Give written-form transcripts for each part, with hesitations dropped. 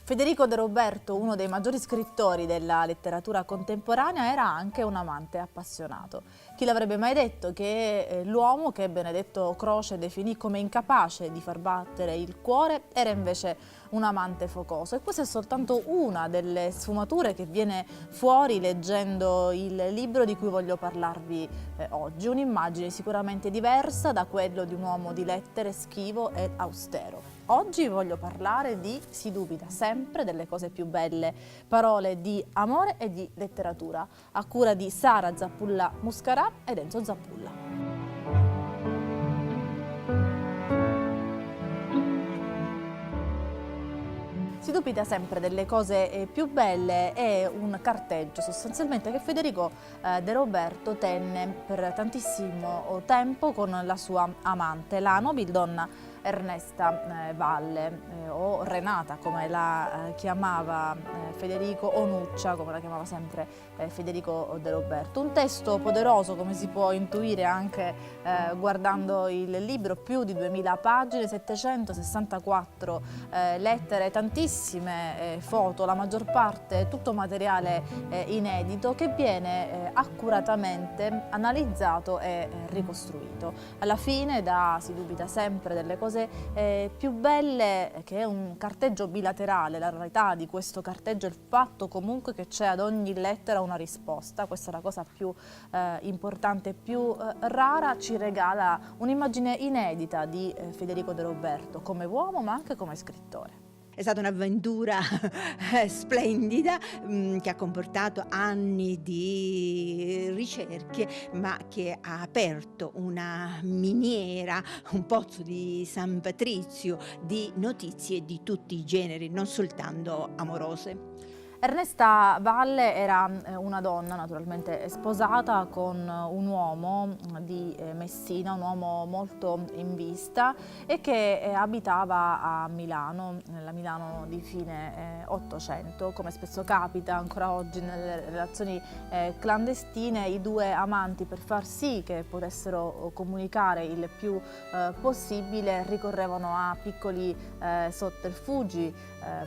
Federico De Roberto, uno dei maggiori scrittori della letteratura contemporanea, era anche un amante appassionato. Chi l'avrebbe mai detto che l'uomo che Benedetto Croce definì come incapace di far battere il cuore era invece un amante focoso? E questa è soltanto una delle sfumature che viene fuori leggendo il libro di cui voglio parlarvi oggi. Un'immagine sicuramente diversa da quello di un uomo di lettere schivo e austero. Oggi voglio parlare di Si dubita sempre delle cose più belle, parole di amore e di letteratura, a cura di Sara Zappulla Muscarà ed Enzo Zappulla. Si dubita sempre delle cose più belle è un carteggio sostanzialmente che Federico De Roberto tenne per tantissimo tempo con la sua amante, la nobildonna Ernesta Valle, o Renata come la chiamava Federico, o Nuccia come la chiamava sempre Federico De Roberto. Un testo poderoso, come si può intuire anche guardando il libro, più di 2000 pagine, 764 lettere, tantissime foto, la maggior parte tutto materiale inedito che viene accuratamente analizzato e ricostruito. Alla fine Si dubita sempre delle cose più belle, che è un carteggio bilaterale. La rarità di questo carteggio è il fatto comunque che c'è ad ogni lettera una risposta. Questa è la cosa più importante, più rara. Ci regala un'immagine inedita di Federico De Roberto come uomo ma anche come scrittore. È stata un'avventura splendida che ha comportato anni di ricerche, ma che ha aperto una miniera, un pozzo di San Patrizio di notizie di tutti i generi, non soltanto amorose. Ernesta Valle era una donna naturalmente sposata con un uomo di Messina, un uomo molto in vista e che abitava a Milano, nella Milano di fine Ottocento. Come spesso capita ancora oggi nelle relazioni clandestine, i due amanti, per far sì che potessero comunicare il più possibile, ricorrevano a piccoli sotterfugi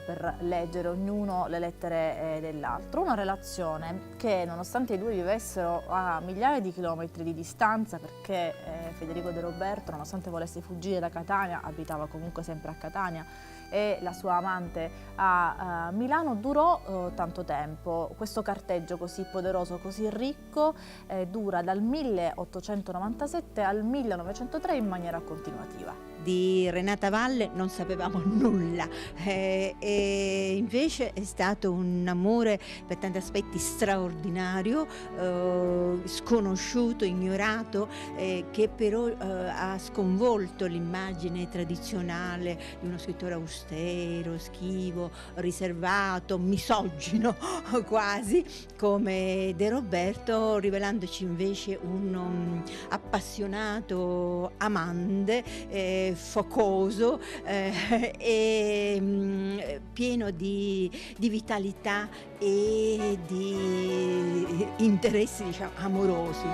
per leggere ognuno le lettere dell'altro. Una relazione che, nonostante i due vivessero a migliaia di chilometri di distanza, perché Federico De Roberto, nonostante volesse fuggire da Catania, abitava comunque sempre a Catania, e la sua amante a Milano, durò tanto tempo. Questo carteggio così poderoso, così ricco, dura dal 1897 al 1903 in maniera continuativa. Di Renata Valle non sapevamo nulla e invece è stato un amore per tanti aspetti straordinario, sconosciuto, ignorato, che però ha sconvolto l'immagine tradizionale di uno scrittore austero, schivo, riservato, misogino quasi, come De Roberto, rivelandoci invece un appassionato amante, focoso e pieno di vitalità e di interessi, diciamo, amorosi.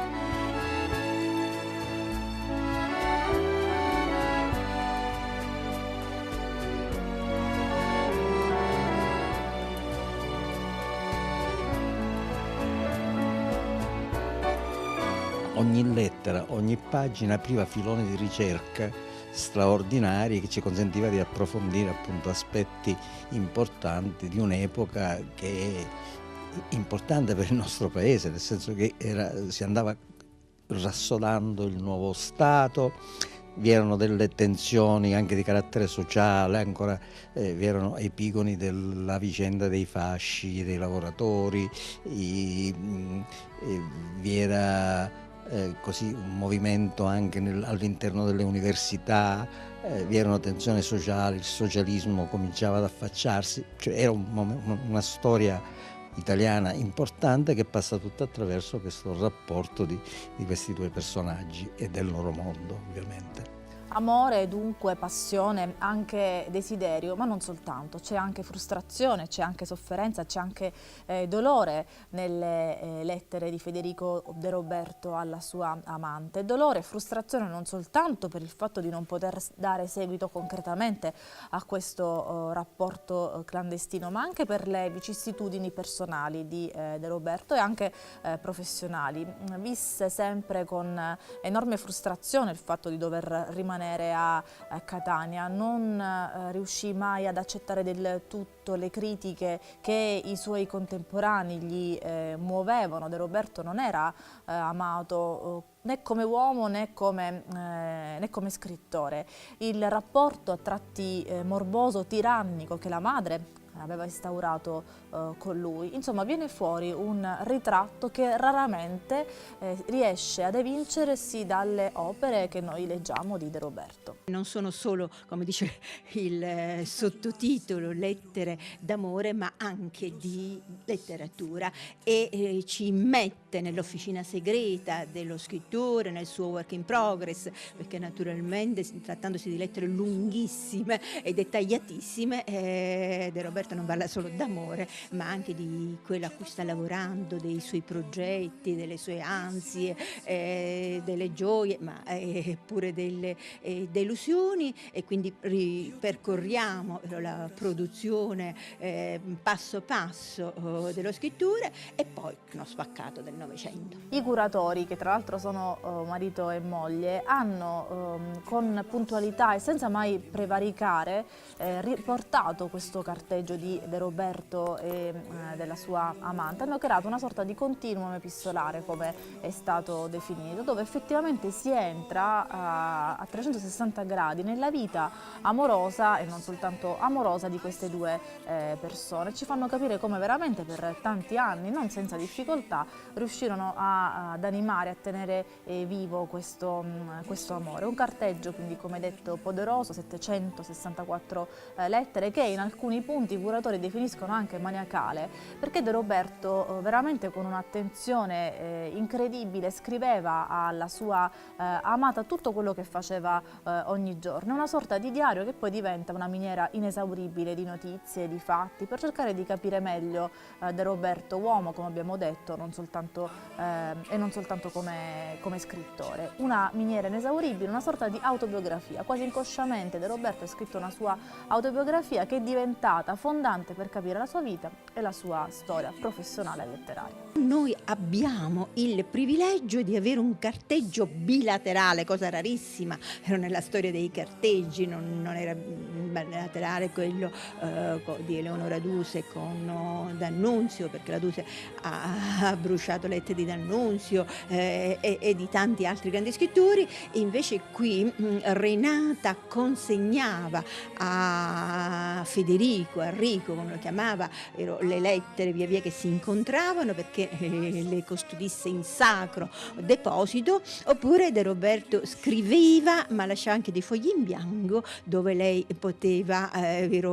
Ogni lettera, ogni pagina apriva filoni di ricerca straordinari che ci consentiva di approfondire appunto aspetti importanti di un'epoca che è importante per il nostro paese, nel senso che si andava rassodando il nuovo Stato, vi erano delle tensioni anche di carattere sociale, ancora vi erano epigoni della vicenda dei fasci, dei lavoratori, vi era così un movimento anche all'interno delle università, vi erano tensioni sociali, il socialismo cominciava ad affacciarsi, cioè era una storia italiana importante che passa tutta attraverso questo rapporto di questi due personaggi e del loro mondo, ovviamente. Amore, dunque, passione, anche desiderio, ma non soltanto, c'è anche frustrazione, c'è anche sofferenza, c'è anche dolore nelle lettere di Federico De Roberto alla sua amante. Dolore e frustrazione non soltanto per il fatto di non poter dare seguito concretamente a questo rapporto clandestino, ma anche per le vicissitudini personali di De Roberto e anche professionali. Visse sempre con enorme frustrazione il fatto di dover rimanere a Catania, non riuscì mai ad accettare del tutto le critiche che i suoi contemporanei gli muovevano. De Roberto non era amato né come uomo né come scrittore. Il rapporto a tratti morboso, tirannico che la madre aveva instaurato con lui, insomma viene fuori un ritratto che raramente riesce ad evincersi dalle opere che noi leggiamo di De Roberto. Non sono solo, come dice il sottotitolo, lettere d'amore, ma anche di letteratura e ci mette nell'officina segreta dello scrittore, nel suo work in progress, perché naturalmente trattandosi di lettere lunghissime e dettagliatissime, De Roberto non parla solo d'amore, ma anche di quello a cui sta lavorando, dei suoi progetti, delle sue ansie, delle gioie, ma pure delle delusioni, e quindi ripercorriamo la produzione passo passo dello scrittore e poi uno spaccato del Novecento. I curatori, che tra l'altro sono marito e moglie, hanno con puntualità e senza mai prevaricare riportato questo carteggio di De Roberto e della sua amante. Hanno creato una sorta di continuum epistolare, come è stato definito, dove effettivamente si entra a 360 gradi nella vita amorosa e non soltanto amorosa di queste due persone. Ci fanno capire come veramente per tanti anni, non senza difficoltà, riuscirono ad animare, a tenere vivo questo amore. Un carteggio quindi, come detto, poderoso, 764 lettere, che in alcuni punti i curatori definiscono anche maniacale, perché De Roberto veramente con un'attenzione incredibile scriveva alla sua amata tutto quello che faceva ogni giorno, una sorta di diario che poi diventa una miniera inesauribile di notizie, di fatti, per cercare di capire meglio De Roberto, uomo, come abbiamo detto, non soltanto come scrittore. Una miniera inesauribile, una sorta di autobiografia. Quasi inconsciamente De Roberto ha scritto una sua autobiografia che è diventata fondante per capire la sua vita e la sua storia professionale e letteraria. Noi abbiamo il privilegio di avere un carteggio bilaterale, cosa rarissima nella storia dei carteggi. Non era bilaterale quello di Eleonora Duse con D'Annunzio, perché la Duse ha bruciato lettere di D'Annunzio e di tanti altri grandi scrittori, e invece qui Renata consegnava a Federico, a Enrico, come lo chiamava, le lettere via via che si incontravano, perché le custodisse in sacro deposito. Oppure De Roberto scriveva, ma lasciava anche dei fogli in bianco dove lei poteva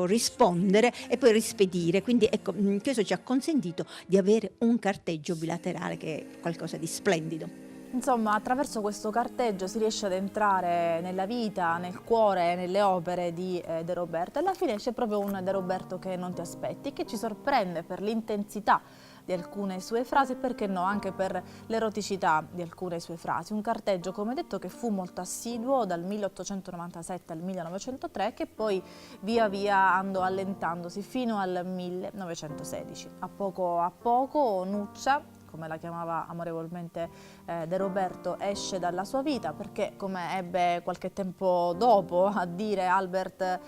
rispondere e poi rispedire. Quindi ecco, questo ci ha consentito di avere un carteggio bilaterale che è qualcosa di splendido. Insomma, attraverso questo carteggio si riesce ad entrare nella vita, nel cuore, nelle opere di De Roberto, e alla fine c'è proprio un De Roberto che non ti aspetti, che ci sorprende per l'intensità di alcune sue frasi e, perché no, anche per l'eroticità di alcune sue frasi. Un carteggio, come detto, che fu molto assiduo dal 1897 al 1903, che poi via via andò allentandosi fino al 1916. A poco Nuccia, come la chiamava amorevolmente De Roberto, esce dalla sua vita, perché, come ebbe qualche tempo dopo a dire Albert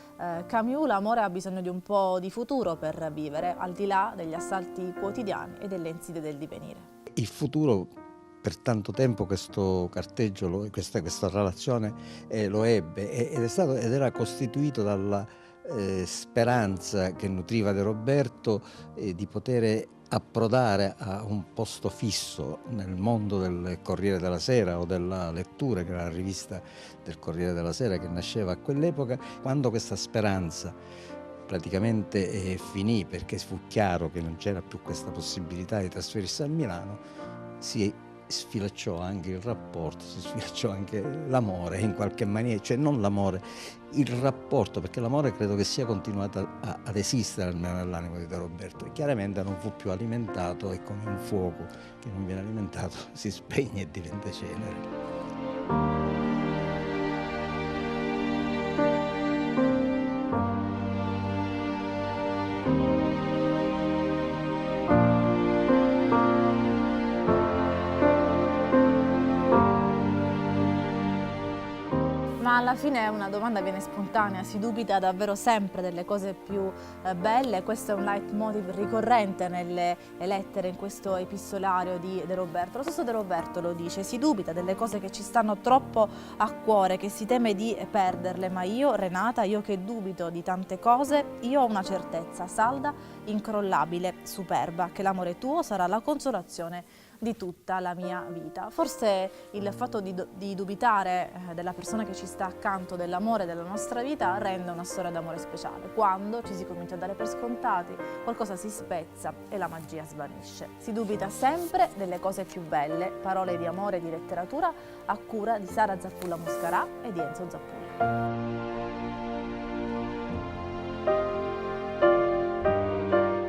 Camus, l'amore ha bisogno di un po' di futuro per vivere, al di là degli assalti quotidiani e delle insidie del divenire. Il futuro, per tanto tempo questo carteggio, questa relazione lo ebbe ed era costituito dalla speranza che nutriva De Roberto di poter approdare a un posto fisso nel mondo del Corriere della Sera o della lettura, che era la rivista del Corriere della Sera che nasceva a quell'epoca. Quando questa speranza praticamente finì, perché fu chiaro che non c'era più questa possibilità di trasferirsi a Milano, si sfilacciò anche il rapporto, si sfilacciò anche l'amore in qualche maniera, cioè non l'amore, il rapporto, perché l'amore credo che sia continuato ad esistere almeno nell'animo di De Roberto, e chiaramente non fu più alimentato, è come un fuoco che non viene alimentato, si spegne e diventa cenere. Ma alla fine una domanda viene spontanea, si dubita davvero sempre delle cose più belle? Questo è un leitmotiv ricorrente nelle lettere, in questo epistolario di De Roberto. Lo stesso De Roberto lo dice, si dubita delle cose che ci stanno troppo a cuore, che si teme di perderle, ma io, Renata, io che dubito di tante cose, io ho una certezza salda, incrollabile, superba, che l'amore tuo sarà la consolazione di tutta la mia vita. Forse il fatto di dubitare della persona che ci sta accanto, dell'amore della nostra vita, rende una storia d'amore speciale. Quando ci si comincia a dare per scontati, qualcosa si spezza e la magia svanisce. Si dubita sempre delle cose più belle, parole di amore e di letteratura a cura di Sara Zappulla Muscarà e di Enzo Zappulla.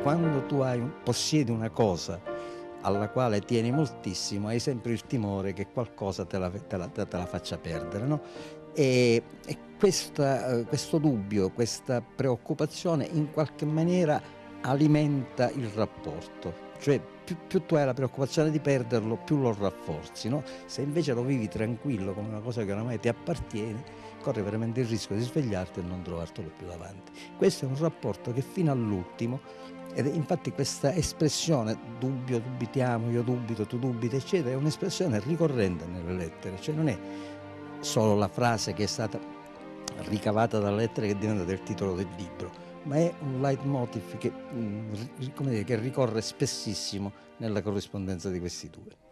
Quando tu possiedi una cosa alla quale tieni moltissimo, hai sempre il timore che qualcosa te la faccia perdere, no? E questo dubbio, questa preoccupazione in qualche maniera alimenta il rapporto, cioè più tu hai la preoccupazione di perderlo, più lo rafforzi, no? Se invece lo vivi tranquillo come una cosa che oramai ti appartiene, corri veramente il rischio di svegliarti e non trovartelo più davanti. Questo è un rapporto che fino all'ultimo, ed infatti questa espressione dubbio, dubitiamo, io dubito, tu dubiti, eccetera, è un'espressione ricorrente nelle lettere, cioè non è solo la frase che è stata ricavata dalle lettere che è diventata il titolo del libro, ma è un leitmotiv che, come dire, che ricorre spessissimo nella corrispondenza di questi due.